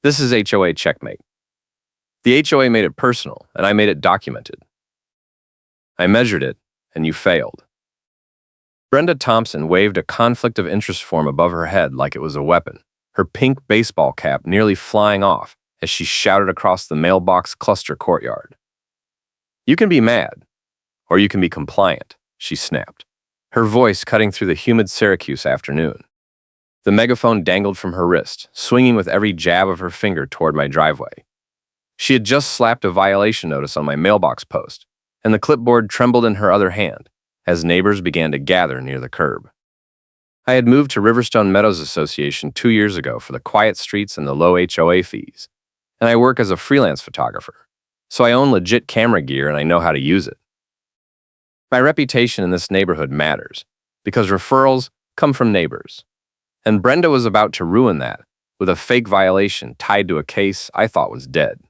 This is HOA checkmate. The HOA made it personal, and I made it documented. I measured it, and you failed. Brenda Thompson waved a conflict of interest form above her head like it was a weapon, her pink baseball cap nearly flying off as she shouted across the mailbox cluster courtyard. You can be mad, or you can be compliant, she snapped, her voice cutting through the humid Syracuse afternoon. The megaphone dangled from her wrist, swinging with every jab of her finger toward my driveway. She had just slapped a violation notice on my mailbox post, and the clipboard trembled in her other hand as neighbors began to gather near the curb. I had moved to Riverstone Meadows Association 2 years ago for the quiet streets and the low HOA fees, and I work as a freelance photographer, so I own legit camera gear and I know how to use it. My reputation in this neighborhood matters, because referrals come from neighbors. And Brenda was about to ruin that with a fake violation tied to a case I thought was dead.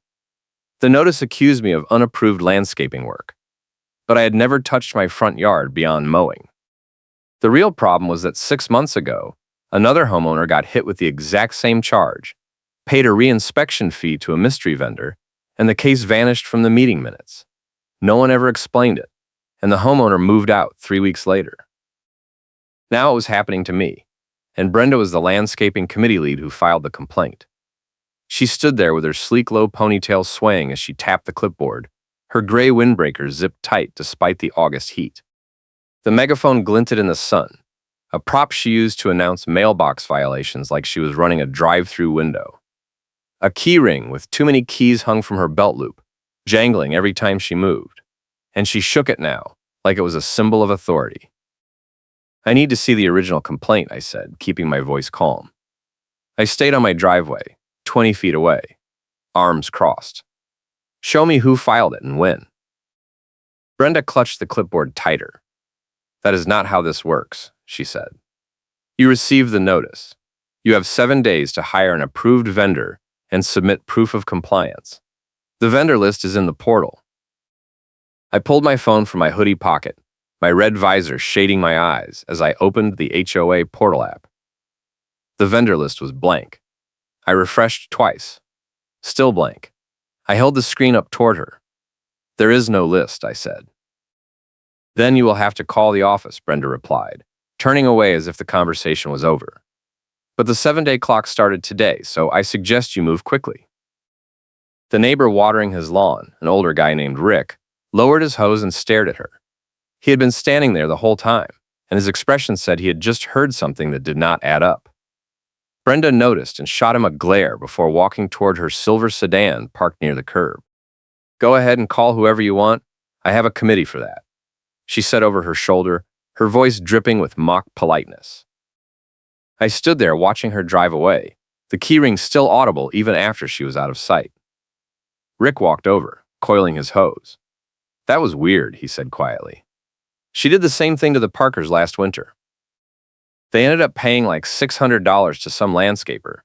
The notice accused me of unapproved landscaping work, but I had never touched my front yard beyond mowing. The real problem was that 6 months ago, another homeowner got hit with the exact same charge, paid a reinspection fee to a mystery vendor, and the case vanished from the meeting minutes. No one ever explained it, and the homeowner moved out 3 weeks later. Now it was happening to me, and Brenda was the landscaping committee lead who filed the complaint. She stood there with her sleek low ponytail swaying as she tapped the clipboard, her gray windbreaker zipped tight despite the August heat. The megaphone glinted in the sun, a prop she used to announce mailbox violations like she was running a drive-through window. A key ring with too many keys hung from her belt loop, jangling every time she moved, and she shook it now, like it was a symbol of authority. I need to see the original complaint, I said, keeping my voice calm. I stayed on my driveway, 20 feet away, arms crossed. Show me who filed it and when. Brenda clutched the clipboard tighter. That is not how this works, she said. You received the notice. You have 7 days to hire an approved vendor and submit proof of compliance. The vendor list is in the portal. I pulled my phone from my hoodie pocket, my red visor shading my eyes as I opened the HOA portal app. The vendor list was blank. I refreshed twice. Still blank. I held the screen up toward her. There is no list, I said. Then you will have to call the office, Brenda replied, turning away as if the conversation was over. But the 7-day clock started today, so I suggest you move quickly. The neighbor watering his lawn, an older guy named Rick, lowered his hose and stared at her. He had been standing there the whole time, and his expression said he had just heard something that did not add up. Brenda noticed and shot him a glare before walking toward her silver sedan parked near the curb. Go ahead and call whoever you want. I have a committee for that, she said over her shoulder, her voice dripping with mock politeness. I stood there watching her drive away, the keyring still audible even after she was out of sight. Rick walked over, coiling his hose. That was weird, he said quietly. She did the same thing to the Parkers last winter. They ended up paying like $600 to some landscaper,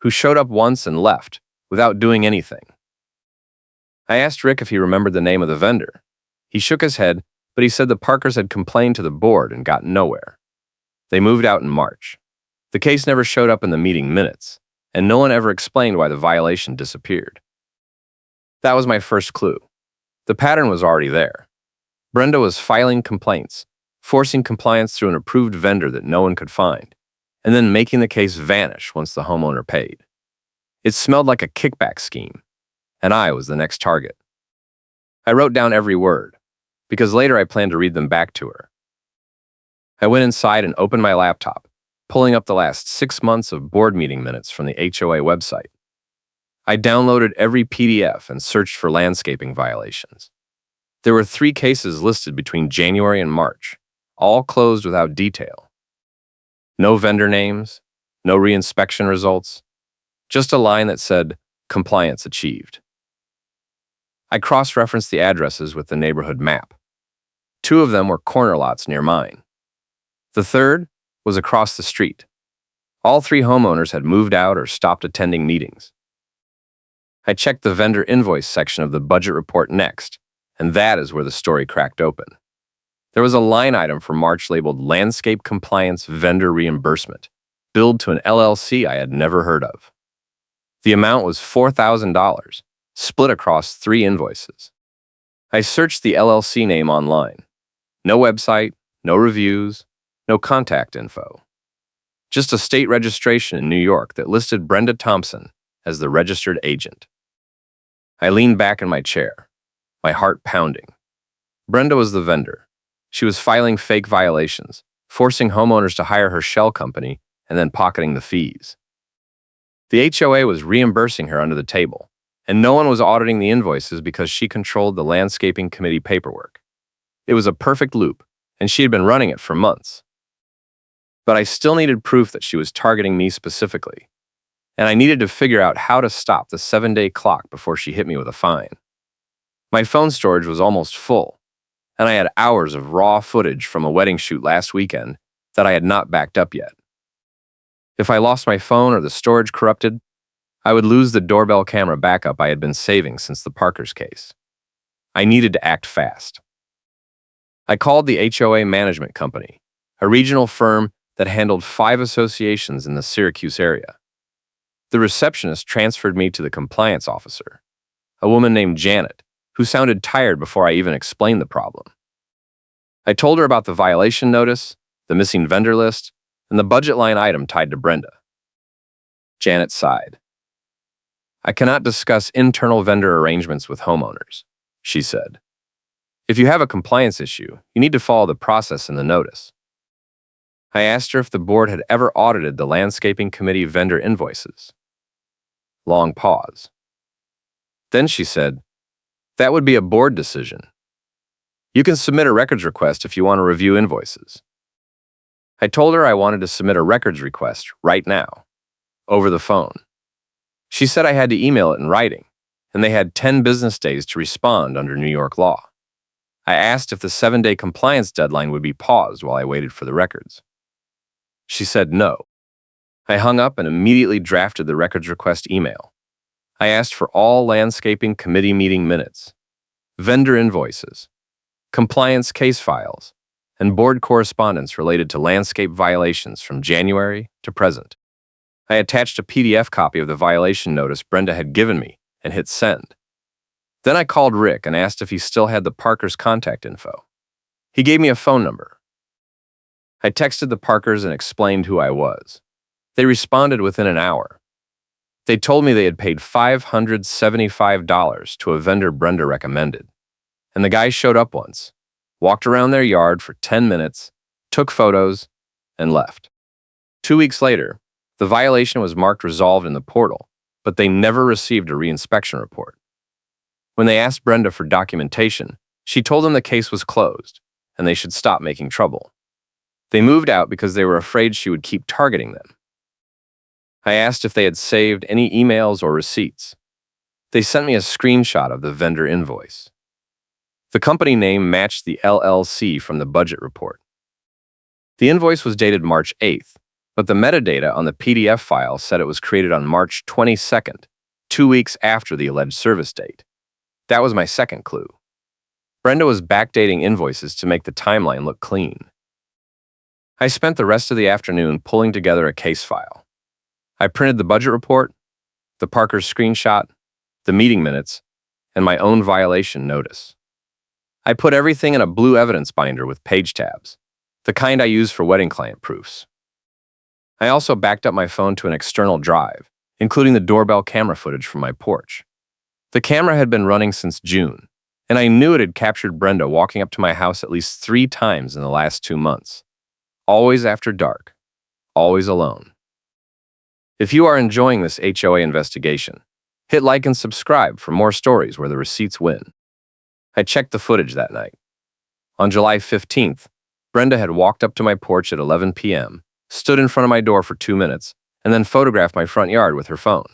who showed up once and left, without doing anything. I asked Rick if he remembered the name of the vendor. He shook his head, but he said the Parkers had complained to the board and got nowhere. They moved out in March. The case never showed up in the meeting minutes, and no one ever explained why the violation disappeared. That was my first clue. The pattern was already there. Brenda was filing complaints, forcing compliance through an approved vendor that no one could find, and then making the case vanish once the homeowner paid. It smelled like a kickback scheme, and I was the next target. I wrote down every word, because later I planned to read them back to her. I went inside and opened my laptop, pulling up the last 6 months of board meeting minutes from the HOA website. I downloaded every PDF and searched for landscaping violations. There were 3 cases listed between January and March, all closed without detail. No vendor names, no reinspection results, just a line that said, compliance achieved. I cross-referenced the addresses with the neighborhood map. 2 of them were corner lots near mine. The third was across the street. All 3 homeowners had moved out or stopped attending meetings. I checked the vendor invoice section of the budget report next, and that is where the story cracked open. There was a line item for March labeled Landscape Compliance Vendor Reimbursement, billed to an LLC I had never heard of. The amount was $4,000, split across 3 invoices. I searched the LLC name online. No website, no reviews, no contact info. Just a state registration in New York that listed Brenda Thompson as the registered agent. I leaned back in my chair, my heart pounding. Brenda was the vendor. She was filing fake violations, forcing homeowners to hire her shell company, and then pocketing the fees. The HOA was reimbursing her under the table, and no one was auditing the invoices because she controlled the landscaping committee paperwork. It was a perfect loop, and she had been running it for months. But I still needed proof that she was targeting me specifically, and I needed to figure out how to stop the 7-day clock before she hit me with a fine. My phone storage was almost full, and I had hours of raw footage from a wedding shoot last weekend that I had not backed up yet. If I lost my phone or the storage corrupted, I would lose the doorbell camera backup I had been saving since the Parkers case. I needed to act fast. I called the HOA management company, a regional firm that handled 5 associations in the Syracuse area. The receptionist transferred me to the compliance officer, a woman named Janet, who sounded tired before I even explained the problem. I told her about the violation notice, the missing vendor list, and the budget line item tied to Brenda. Janet sighed. "I cannot discuss internal vendor arrangements with homeowners," she said. "If you have a compliance issue, you need to follow the process in the notice." I asked her if the board had ever audited the landscaping committee vendor invoices. Long pause. Then she said, "That would be a board decision. You can submit a records request if you want to review invoices." I told her I wanted to submit a records request right now, over the phone. She said I had to email it in writing, and they had 10 business days to respond under New York law. I asked if the 7-day compliance deadline would be paused while I waited for the records. She said no. I hung up and immediately drafted the records request email. I asked for all landscaping committee meeting minutes, vendor invoices, compliance case files, and board correspondence related to landscape violations from January to present. I attached a PDF copy of the violation notice Brenda had given me and hit send. Then I called Rick and asked if he still had the Parkers' contact info. He gave me a phone number. I texted the Parkers and explained who I was. They responded within an hour. They told me they had paid $575 to a vendor Brenda recommended, and the guy showed up once, walked around their yard for 10 minutes, took photos, and left. 2 weeks later, the violation was marked resolved in the portal, but they never received a reinspection report. When they asked Brenda for documentation, she told them the case was closed, and they should stop making trouble. They moved out because they were afraid she would keep targeting them. I asked if they had saved any emails or receipts. They sent me a screenshot of the vendor invoice. The company name matched the LLC from the budget report. The invoice was dated March 8th, but the metadata on the PDF file said it was created on March 22nd, 2 weeks after the alleged service date. That was my second clue. Brenda was backdating invoices to make the timeline look clean. I spent the rest of the afternoon pulling together a case file. I printed the budget report, the Parkers screenshot, the meeting minutes, and my own violation notice. I put everything in a blue evidence binder with page tabs, the kind I use for wedding client proofs. I also backed up my phone to an external drive, including the doorbell camera footage from my porch. The camera had been running since June, and I knew it had captured Brenda walking up to my house at least 3 times in the last 2 months. Always after dark, always alone. If you are enjoying this HOA investigation, hit like and subscribe for more stories where the receipts win. I checked the footage that night. On July 15th, Brenda had walked up to my porch at 11 p.m., stood in front of my door for 2 minutes, and then photographed my front yard with her phone.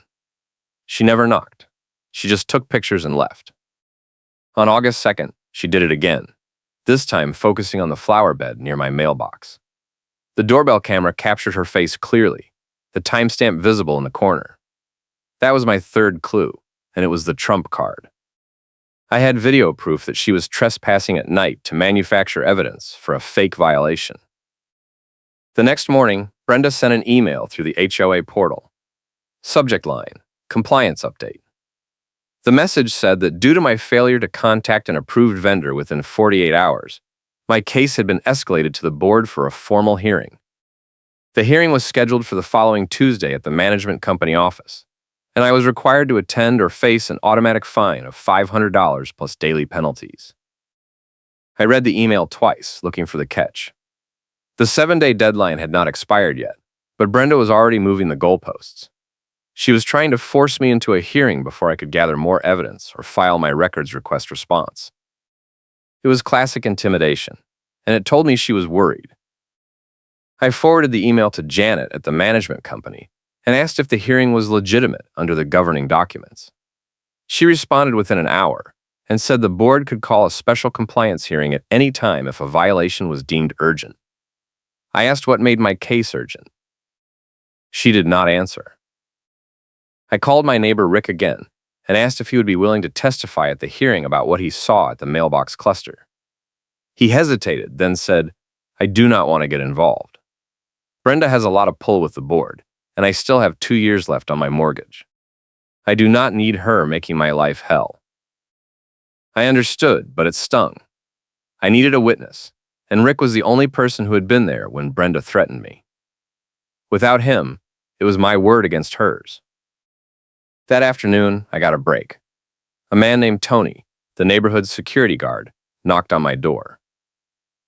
She never knocked. She just took pictures and left. On August 2nd, she did it again, this time focusing on the flower bed near my mailbox. The doorbell camera captured her face clearly, the timestamp visible in the corner. That was my third clue, and it was the trump card. I had video proof that she was trespassing at night to manufacture evidence for a fake violation. The next morning, Brenda sent an email through the HOA portal. Subject line, Compliance update. The message said that due to my failure to contact an approved vendor within 48 hours, my case had been escalated to the board for a formal hearing. The hearing was scheduled for the following Tuesday at the management company office, and I was required to attend or face an automatic fine of $500 plus daily penalties. I read the email twice, looking for the catch. The 7-day deadline had not expired yet, but Brenda was already moving the goalposts. She was trying to force me into a hearing before I could gather more evidence or file my records request response. It was classic intimidation, and it told me she was worried. I forwarded the email to Janet at the management company and asked if the hearing was legitimate under the governing documents. She responded within an hour and said the board could call a special compliance hearing at any time if a violation was deemed urgent. I asked what made my case urgent. She did not answer. I called my neighbor Rick again and asked if he would be willing to testify at the hearing about what he saw at the mailbox cluster. He hesitated, then said, "I do not want to get involved. Brenda has a lot of pull with the board, and I still have 2 years left on my mortgage. I do not need her making my life hell." I understood, but it stung. I needed a witness, and Rick was the only person who had been there when Brenda threatened me. Without him, it was my word against hers. That afternoon, I got a break. A man named Tony, the neighborhood security guard, knocked on my door.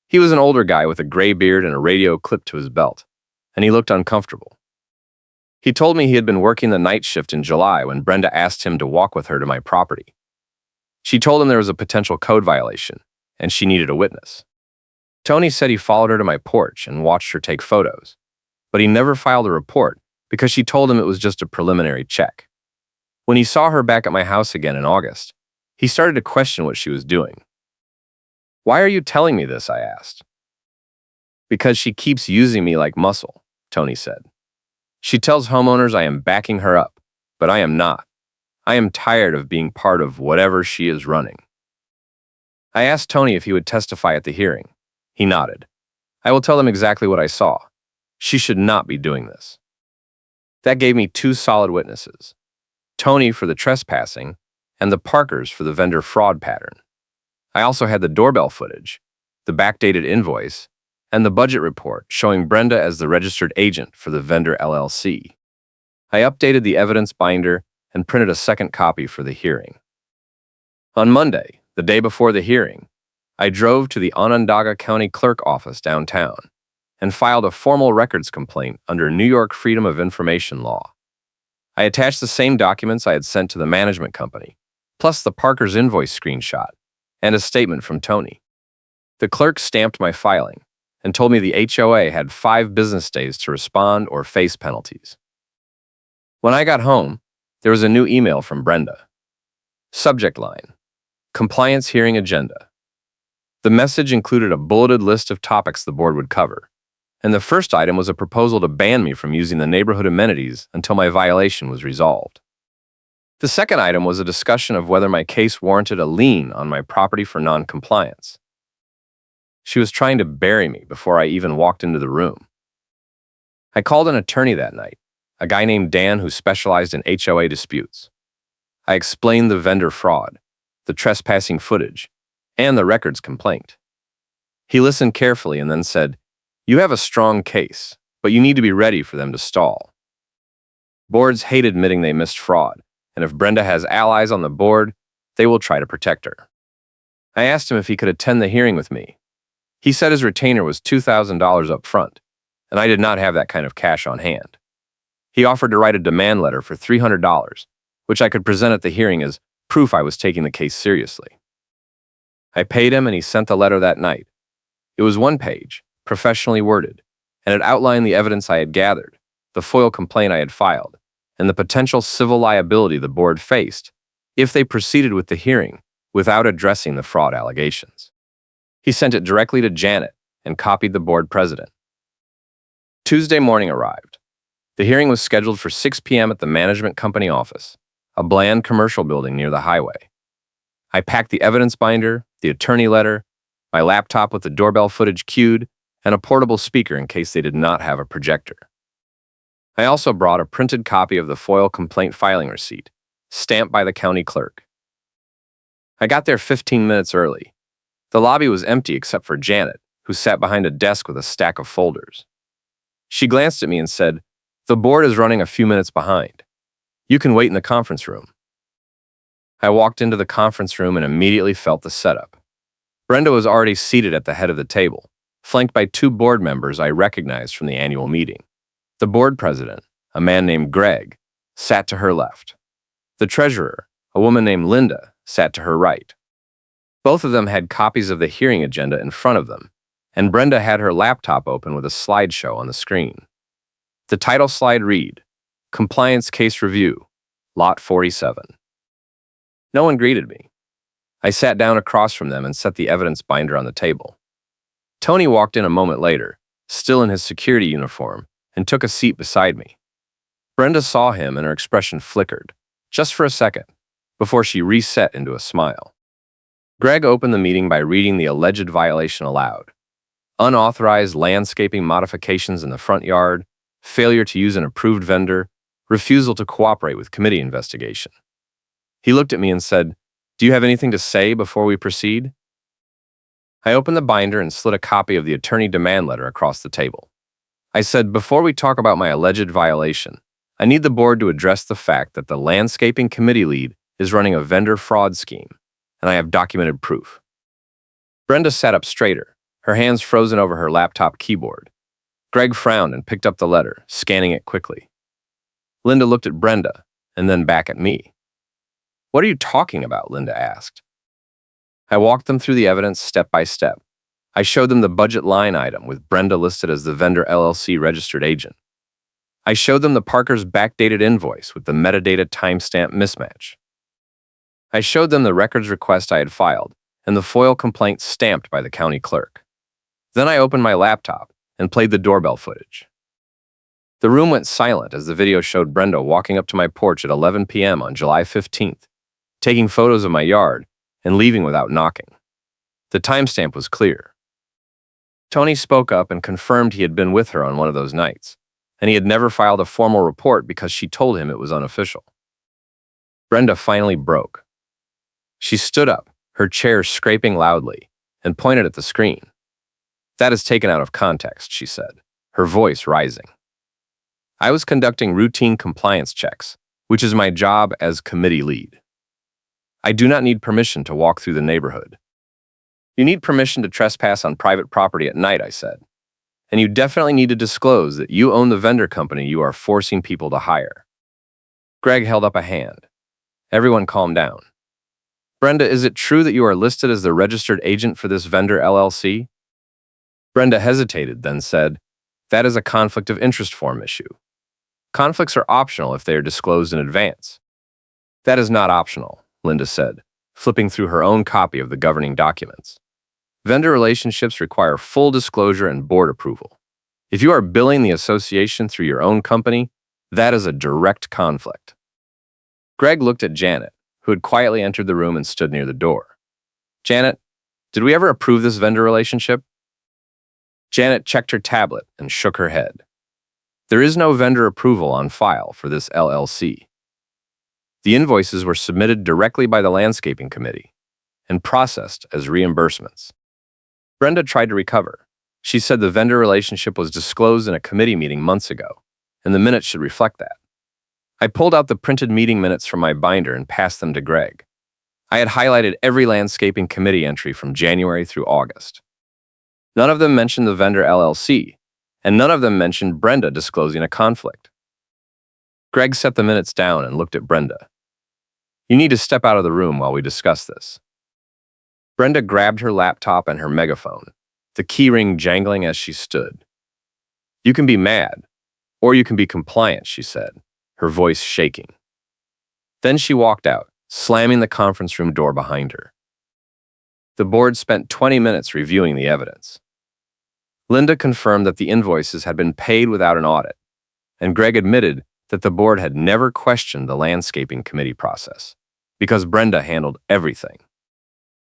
He was an older guy with a gray beard and a radio clipped to his belt, and he looked uncomfortable. He told me he had been working the night shift in July when Brenda asked him to walk with her to my property. She told him there was a potential code violation, and she needed a witness. Tony said he followed her to my porch and watched her take photos, but he never filed a report because she told him it was just a preliminary check. When he saw her back at my house again in August, he started to question what she was doing. "Why are you telling me this?" I asked. "Because she keeps using me like muscle," Tony said. "She tells homeowners I am backing her up, but I am not. I am tired of being part of whatever she is running." I asked Tony if he would testify at the hearing. He nodded. "I will tell them exactly what I saw. She should not be doing this." That gave me 2 solid witnesses. Tony for the trespassing, and the Parkers for the vendor fraud pattern. I also had the doorbell footage, the backdated invoice, and the budget report showing Brenda as the registered agent for the vendor LLC. I updated the evidence binder and printed a second copy for the hearing. On Monday, the day before the hearing, I drove to the Onondaga County Clerk office downtown and filed a formal records complaint under New York Freedom of Information law. I attached the same documents I had sent to the management company, plus the Parker's invoice screenshot, and a statement from Tony. The clerk stamped my filing and told me the HOA had 5 business days to respond or face penalties. When I got home, there was a new email from Brenda. Subject line: Compliance Hearing Agenda. The message included a bulleted list of topics the board would cover, and the first item was a proposal to ban me from using the neighborhood amenities until my violation was resolved. The second item was a discussion of whether my case warranted a lien on my property for non-compliance. She was trying to bury me before I even walked into the room. I called an attorney that night, a guy named Dan who specialized in HOA disputes. I explained the vendor fraud, the trespassing footage, and the records complaint. He listened carefully and then said, "You have a strong case, but you need to be ready for them to stall." Boards hate admitting they missed fraud, and if Brenda has allies on the board, they will try to protect her. I asked him if he could attend the hearing with me. He said his retainer was $2,000 up front, and I did not have that kind of cash on hand. He offered to write a demand letter for $300, which I could present at the hearing as proof I was taking the case seriously. I paid him and he sent the letter that night. It was 1 page, professionally worded, and it outlined the evidence I had gathered, the FOIL complaint I had filed, and the potential civil liability the board faced if they proceeded with the hearing without addressing the fraud allegations. He sent it directly to Janet and copied the board president. Tuesday morning arrived. The hearing was scheduled for 6 p.m. at the management company office, a bland commercial building near the highway. I packed the evidence binder, the attorney letter, my laptop with the doorbell footage queued, and a portable speaker in case they did not have a projector. I also brought a printed copy of the FOIL complaint filing receipt, stamped by the county clerk. I got there 15 minutes early. The lobby was empty except for Janet, who sat behind a desk with a stack of folders. She glanced at me and said, "The board is running a few minutes behind. You can wait in the conference room." I walked into the conference room and immediately felt the setup. Brenda was already seated at the head of the table, flanked by two board members I recognized from the annual meeting. The board president, a man named Greg, sat to her left. The treasurer, a woman named Linda, sat to her right. Both of them had copies of the hearing agenda in front of them, and Brenda had her laptop open with a slideshow on the screen. The title slide read, "Compliance Case Review, Lot 47. No one greeted me. I sat down across from them and set the evidence binder on the table. Tony walked in a moment later, still in his security uniform, and took a seat beside me. Brenda saw him and her expression flickered, just for a second, before she reset into a smile. Greg opened the meeting by reading the alleged violation aloud. Unauthorized landscaping modifications in the front yard, failure to use an approved vendor, refusal to cooperate with committee investigation. He looked at me and said, "Do you have anything to say before we proceed?" I opened the binder and slid a copy of the attorney demand letter across the table. I said, "Before we talk about my alleged violation, I need the board to address the fact that the landscaping committee lead is running a vendor fraud scheme, and I have documented proof." Brenda sat up straighter, her hands frozen over her laptop keyboard. Greg frowned and picked up the letter, scanning it quickly. Linda looked at Brenda, and then back at me. "What are you talking about?" Linda asked. I walked them through the evidence step by step. I showed them the budget line item with Brenda listed as the vendor LLC registered agent. I showed them the Parker's backdated invoice with the metadata timestamp mismatch. I showed them the records request I had filed and the FOIL complaint stamped by the county clerk. Then I opened my laptop and played the doorbell footage. The room went silent as the video showed Brenda walking up to my porch at 11 p.m. on July 15th, taking photos of my yard and leaving without knocking. The timestamp was clear. Tony spoke up and confirmed he had been with her on one of those nights, and he had never filed a formal report because she told him it was unofficial. Brenda finally broke. She stood up, her chair scraping loudly, and pointed at the screen. "That is taken out of context," she said, her voice rising. "I was conducting routine compliance checks, which is my job as committee lead. I do not need permission to walk through the neighborhood." "You need permission to trespass on private property at night," I said. "And you definitely need to disclose that you own the vendor company you are forcing people to hire." Greg held up a hand. Everyone calmed down. "Brenda, is it true that you are listed as the registered agent for this vendor LLC?" Brenda hesitated, then said, "That is a conflict of interest form issue. Conflicts are optional if they are disclosed in advance." "That is not optional," Linda said, flipping through her own copy of the governing documents. "Vendor relationships require full disclosure and board approval. If you are billing the association through your own company, that is a direct conflict." Greg looked at Janet, who had quietly entered the room and stood near the door. "Janet, did we ever approve this vendor relationship?" Janet checked her tablet and shook her head. "There is no vendor approval on file for this LLC. The invoices were submitted directly by the landscaping committee and processed as reimbursements." Brenda tried to recover. She said the vendor relationship was disclosed in a committee meeting months ago, and the minutes should reflect that. I pulled out the printed meeting minutes from my binder and passed them to Greg. I had highlighted every landscaping committee entry from January through August. None of them mentioned the vendor LLC, and none of them mentioned Brenda disclosing a conflict. Greg set the minutes down and looked at Brenda. "You need to step out of the room while we discuss this." Brenda grabbed her laptop and her megaphone, the keyring jangling as she stood. "You can be mad, or you can be compliant," she said, her voice shaking. Then she walked out, slamming the conference room door behind her. The board spent 20 minutes reviewing the evidence. Linda confirmed that the invoices had been paid without an audit, and Greg admitted that the board had never questioned the landscaping committee process, because Brenda handled everything.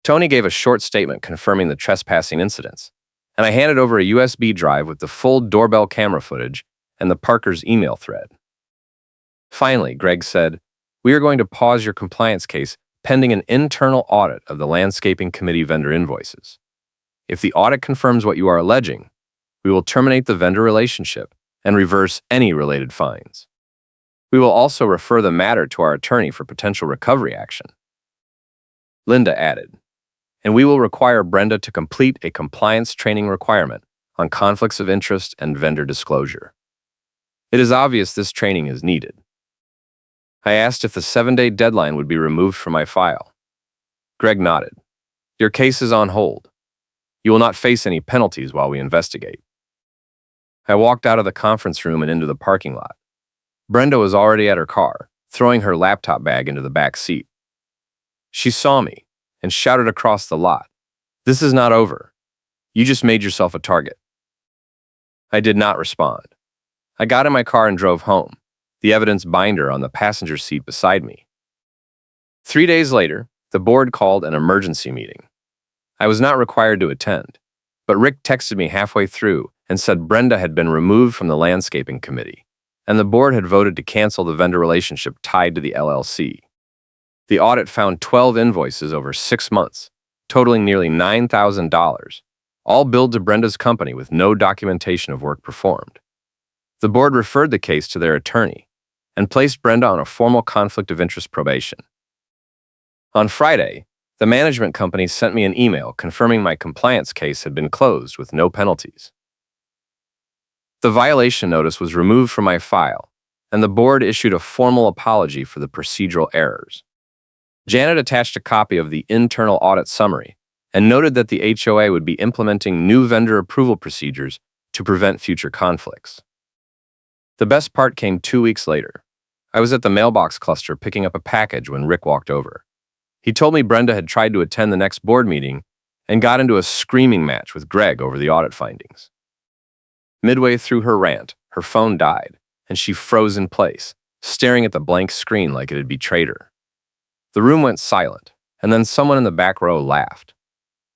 Tony gave a short statement confirming the trespassing incidents, and I handed over a USB drive with the full doorbell camera footage and the Parkers email thread. Finally, Greg said, "We are going to pause your compliance case pending an internal audit of the landscaping committee vendor invoices. If the audit confirms what you are alleging, we will terminate the vendor relationship and reverse any related fines. We will also refer the matter to our attorney for potential recovery action." Linda added, "And we will require Brenda to complete a compliance training requirement on conflicts of interest and vendor disclosure. It is obvious this training is needed." I asked if the 7-day deadline would be removed from my file. Greg nodded. "Your case is on hold. You will not face any penalties while we investigate." I walked out of the conference room and into the parking lot. Brenda was already at her car, throwing her laptop bag into the back seat. She saw me and shouted across the lot, "This is not over. You just made yourself a target." I did not respond. I got in my car and drove home, the evidence binder on the passenger seat beside me. 3 days later, the board called an emergency meeting. I was not required to attend, but Rick texted me halfway through and said Brenda had been removed from the landscaping committee, and the board had voted to cancel the vendor relationship tied to the LLC. The audit found 12 invoices over 6 months, totaling nearly $9,000, all billed to Brenda's company with no documentation of work performed. The board referred the case to their attorney and placed Brenda on a formal conflict of interest probation. On Friday, the management company sent me an email confirming my compliance case had been closed with no penalties. The violation notice was removed from my file, and the board issued a formal apology for the procedural errors. Janet attached a copy of the internal audit summary and noted that the HOA would be implementing new vendor approval procedures to prevent future conflicts. The best part came 2 weeks later. I was at the mailbox cluster picking up a package when Rick walked over. He told me Brenda had tried to attend the next board meeting and got into a screaming match with Greg over the audit findings. Midway through her rant, her phone died, and she froze in place, staring at the blank screen like it had betrayed her. The room went silent, and then someone in the back row laughed.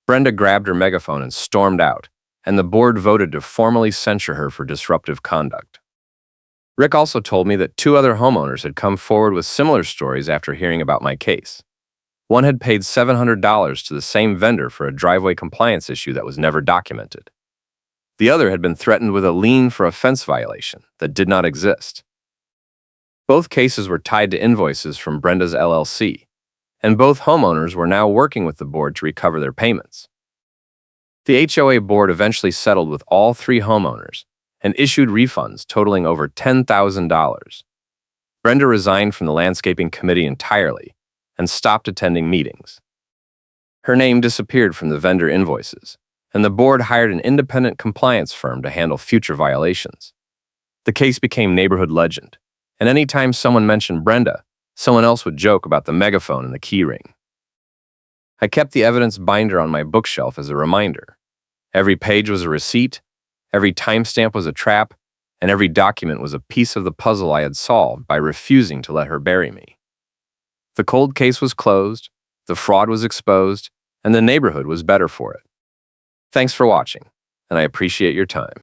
Brenda grabbed her megaphone and stormed out, and the board voted to formally censure her for disruptive conduct. Rick also told me that 2 other homeowners had come forward with similar stories after hearing about my case. One had paid $700 to the same vendor for a driveway compliance issue that was never documented. The other had been threatened with a lien for a fence violation that did not exist. Both cases were tied to invoices from Brenda's LLC, and both homeowners were now working with the board to recover their payments. The HOA board eventually settled with all 3 homeowners and issued refunds totaling over $10,000. Brenda resigned from the landscaping committee entirely and stopped attending meetings. Her name disappeared from the vendor invoices, and the board hired an independent compliance firm to handle future violations. The case became neighborhood legend, and anytime someone mentioned Brenda, someone else would joke about the megaphone and the keyring. I kept the evidence binder on my bookshelf as a reminder. Every page was a receipt, every timestamp was a trap, and every document was a piece of the puzzle I had solved by refusing to let her bury me. The cold case was closed, the fraud was exposed, and the neighborhood was better for it. Thanks for watching, and I appreciate your time.